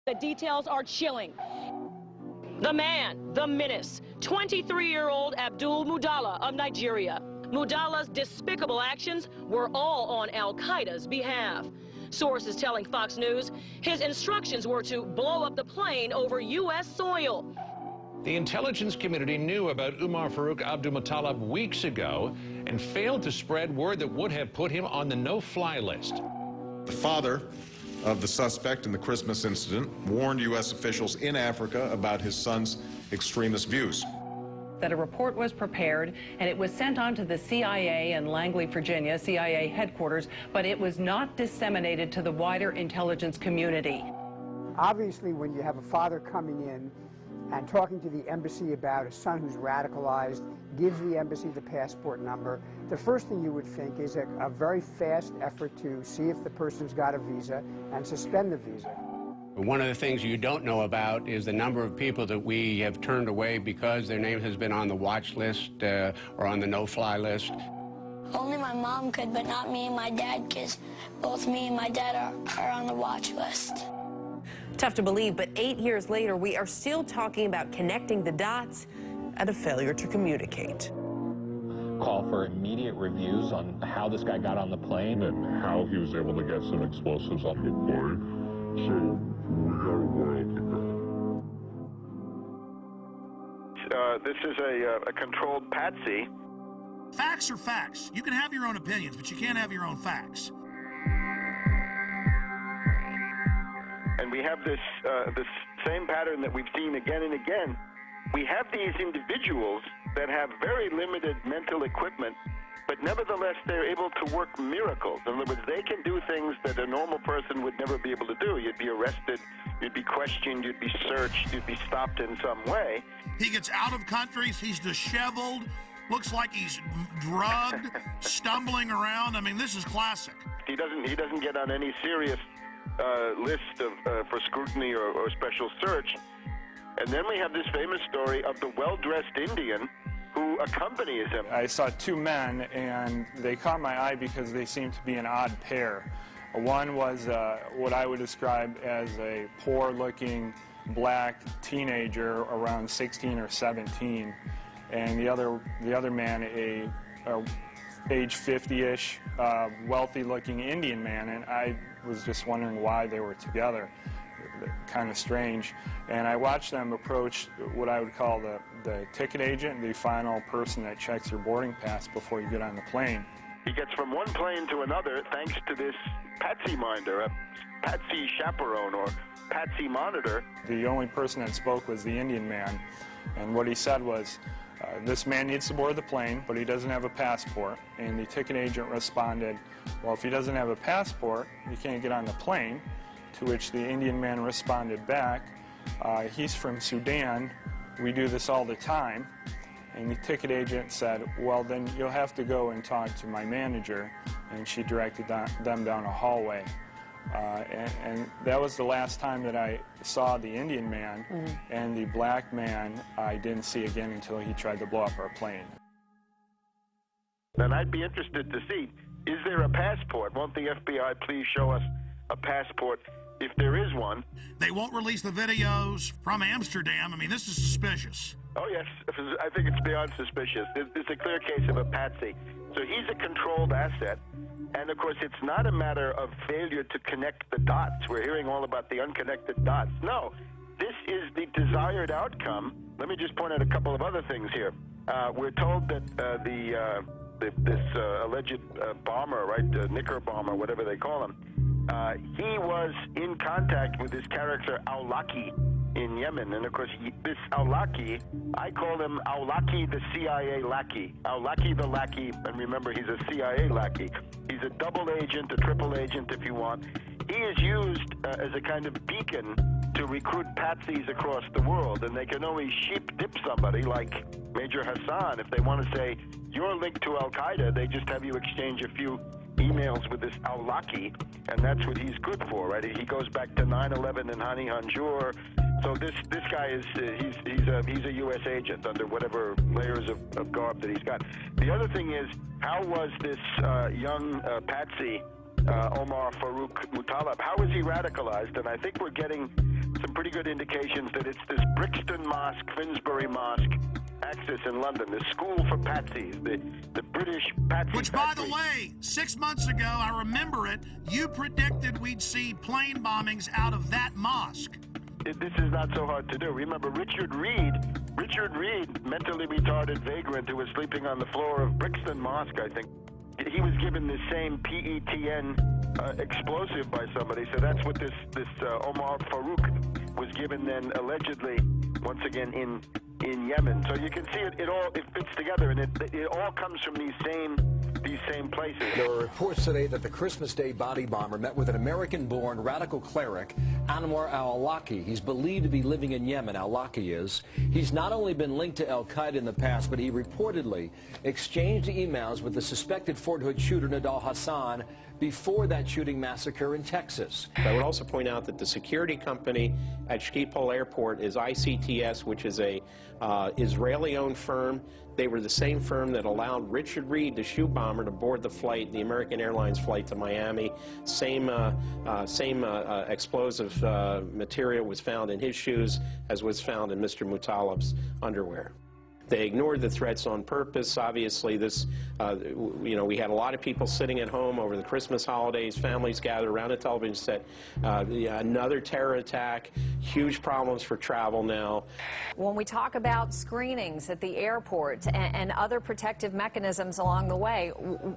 The details are chilling. The man, the menace, 23-year-old Abdul Mudala of Nigeria. Mudala's despicable actions were all on al-Qaeda's behalf. Sources telling Fox News his instructions were to blow up the plane over U.S. soil. The intelligence community knew about Umar Farouk Abdulmutallab weeks ago and failed to spread word that would have put him on the no-fly list. The father of the suspect in the Christmas incident warned U.S. officials in Africa about his son's extremist views. That a report was prepared and it was sent on to the CIA in Langley, Virginia, CIA headquarters, but it was not disseminated to the wider intelligence community. Obviously, when you have a father coming in and talking to the embassy about a son who's radicalized, gives the embassy the passport number, the first thing you would think is a very fast effort to see if the person's got a visa and suspend the visa. One of the things you don't know about is the number of people that we have turned away because their name has been on the watch list or on the no-fly list. Only my mom could, but not me and my dad, because both me and my dad are on the watch list. Tough to believe, but 8 years later, we are still talking about connecting the dots and a failure to communicate. Call for immediate reviews on how this guy got on the plane and how he was able to get some explosives on the plane. So we got a while to go. This is a controlled patsy. Facts are facts. You can have your own opinions, but you can't have your own facts. And we have this same pattern that we've seen again and again. We have these individuals that have very limited mental equipment, but nevertheless they're able to work miracles. In other words, they can do things that a normal person would never be able to do. You'd be arrested, you'd be questioned, you'd be searched, you'd be stopped in some way. He gets out of countries, he's disheveled, looks like he's drugged, stumbling around. I mean, this is classic. He doesn't get on any serious list for scrutiny or special search. And then we have this famous story of the well-dressed Indian who accompanies him. I saw two men, and they caught my eye because they seemed to be an odd pair. One was what I would describe as a poor-looking black teenager around 16 or 17, and the other man, a age 50-ish, wealthy-looking Indian man, and I was just wondering why they were together. Kind of strange. And I watched them approach what I would call the ticket agent, the final person that checks your boarding pass before you get on the plane. He gets from one plane to another thanks to this patsy minder, a patsy chaperone or patsy monitor. The only person that spoke was the Indian man, and what he said was, this man needs to board the plane, but he doesn't have a passport. And the ticket agent responded, well, if he doesn't have a passport, he can't get on the plane. To which the Indian man responded back, he's from Sudan, we do this all the time. And the ticket agent said, well, then you'll have to go and talk to my manager. And she directed them down a hallway. And that was the last time that I saw the Indian man, and the black man I didn't see again until he tried to blow up our plane. And I'd be interested to see, is there a passport? Won't the FBI please show us a passport if there is one? They won't release the videos from Amsterdam. I mean, this is suspicious. Oh, yes. I think it's beyond suspicious. It's a clear case of a patsy. So he's a controlled asset. And, of course, it's not a matter of failure to connect the dots. We're hearing all about the unconnected dots. No, this is the desired outcome. Let me just point out a couple of other things here. We're told that this alleged bomber, right, Knicker bomber, whatever they call him, he was in contact with this character Awlaki in Yemen. And, of course, this Awlaki, I call him Awlaki the CIA lackey. Awlaki the lackey, and remember, he's a CIA lackey. He's a double agent, a triple agent, if you want. He is used as a kind of beacon to recruit patsies across the world, and they can only sheep dip somebody like Major Hassan. If they want to say, you're linked to Al-Qaeda, they just have you exchange a few emails with this Awlaki, and that's what he's good for, right? He goes back to 9/11 and Hani Hanjour. So this guy is he's a U.S. agent under whatever layers of garb that he's got. The other thing is, how was this young patsy Omar Farouk Mutallab, how was he radicalized? And I think we're getting some pretty good indications that it's this Brixton Mosque, Finsbury Mosque axis in London, the school for patsies, the British patsy Which, by the way, 6 months ago, I remember it, you predicted we'd see plane bombings out of that mosque. This is not so hard to do. Remember Richard Reed, mentally retarded vagrant who was sleeping on the floor of Brixton Mosque, I think. He was given the same PETN explosive by somebody, so that's what this Omar Farouk was given then allegedly, once again, in Yemen. So you can see it fits together, and it all comes from these same places. There are reports today that the Christmas Day body bomber met with an American-born radical cleric, Anwar al-Awlaki. He's believed to be living in Yemen, al-Awlaki is. He's not only been linked to al-Qaeda in the past, but he reportedly exchanged emails with the suspected Fort Hood shooter, Nidal Hassan, before that shooting massacre in Texas. I would also point out that the security company at Schiphol Airport is ICTS, which is a Israeli-owned firm. They were the same firm that allowed Richard Reed, the shoe bomber, to board the flight, the American Airlines flight to Miami. Same explosive material was found in his shoes as was found in Mr. Mutallab's underwear. They ignored the threats on purpose. Obviously, this, we had a lot of people sitting at home over the Christmas holidays, families gathered around a television set. Another terror attack, huge problems for travel now. When we talk about screenings at the airport and other protective mechanisms along the way,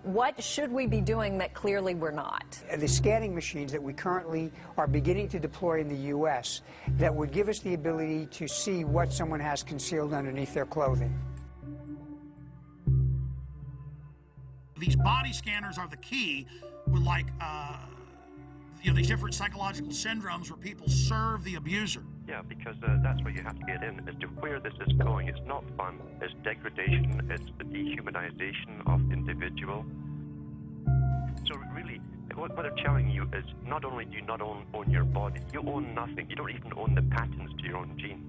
what should we be doing that clearly we're not? The scanning machines that we currently are beginning to deploy in the U.S. that would give us the ability to see what someone has concealed underneath their clothing. These body scanners are the key with, like, these different psychological syndromes where people serve the abuser. Yeah, because that's what you have to get in as to where this is going. It's not fun. It's degradation. It's the dehumanization of the individual. So really, what they're telling you is not only do you not own your body, you own nothing. You don't even own the patents to your own genes.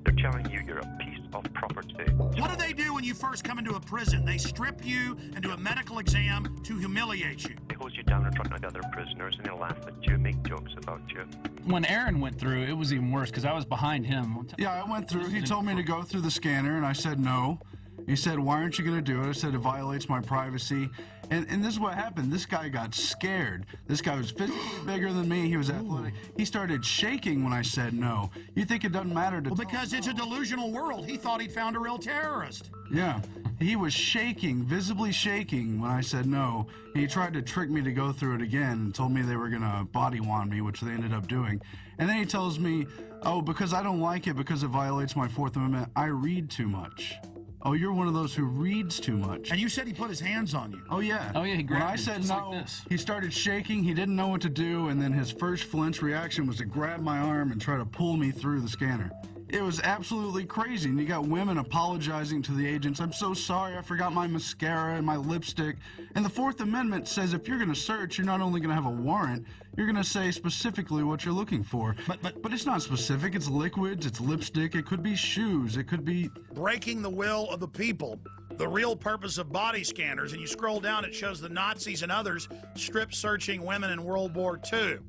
They're telling you you're a piece of property. What do they do when you first come into a prison? They strip you and do a medical exam to humiliate you. They hose you down in front of other prisoners and they laugh at you, make jokes about you. When Aaron went through, it was even worse because I was behind him. Yeah, I went through. He told me to go through the scanner, and I said no. He said, why aren't you going to do it? I said, it violates my privacy. And this is what happened. This guy got scared. This guy was physically bigger than me. He was athletic. He started shaking when I said no. You think it doesn't matter to Well, because it's a delusional world. He thought he'd found a real terrorist. Yeah. He was shaking, visibly shaking when I said no. He tried to trick me to go through it again and told me they were going to body wand me, which they ended up doing. And then he tells me, oh, because I don't like it because it violates my Fourth Amendment, I read too much. Oh, you're one of those who reads too much. And you said he put his hands on you. Oh, yeah. Oh, yeah, he grabbed When I said no, like this. He started shaking. He didn't know what to do, and then his first flinch reaction was to grab my arm and try to pull me through the scanner. It was absolutely crazy, and you got women apologizing to the agents. I'm so sorry, I forgot my mascara and my lipstick. And the Fourth Amendment says if you're going to search, you're not only going to have a warrant, you're going to say specifically what you're looking for. But it's not specific. It's liquids, it's lipstick, it could be shoes, it could be... Breaking the will of the people. The real purpose of body scanners, and you scroll down, it shows the Nazis and others strip searching women in World War II.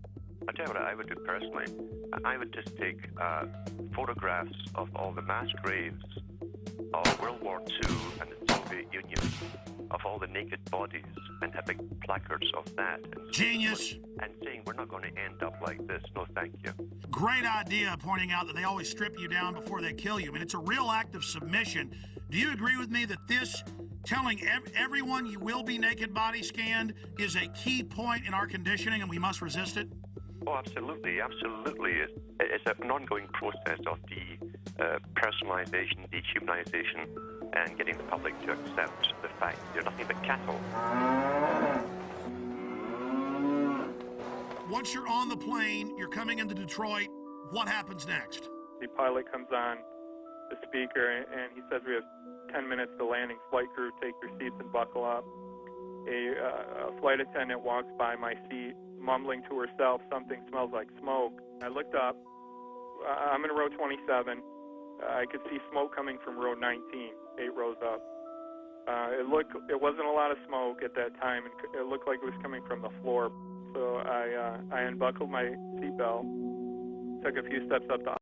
I'll tell you what I would do personally. I would just take photographs of all the mass graves of World War II and the Soviet Union, of all the naked bodies, and have big placards of that. And Genius. And saying, we're not going to end up like this. No, thank you. Great idea, pointing out that they always strip you down before they kill you. I mean, it's a real act of submission. Do you agree with me that this, telling everyone you will be naked body scanned, is a key point in our conditioning and we must resist it? Oh, absolutely, absolutely. It's an ongoing process of personalization, dehumanization, and getting the public to accept the fact they're nothing but cattle. Once you're on the plane, you're coming into Detroit, what happens next? The pilot comes on the speaker and he says we have 10 minutes to landing. Flight crew, take your seats and buckle up. A flight attendant walks by my seat, mumbling to herself, something smells like smoke. I looked up. I'm in row 27. I could see smoke coming from row 19, 8 rows up. It wasn't a lot of smoke at that time, and it looked like it was coming from the floor. So I unbuckled my seatbelt, took a few steps up to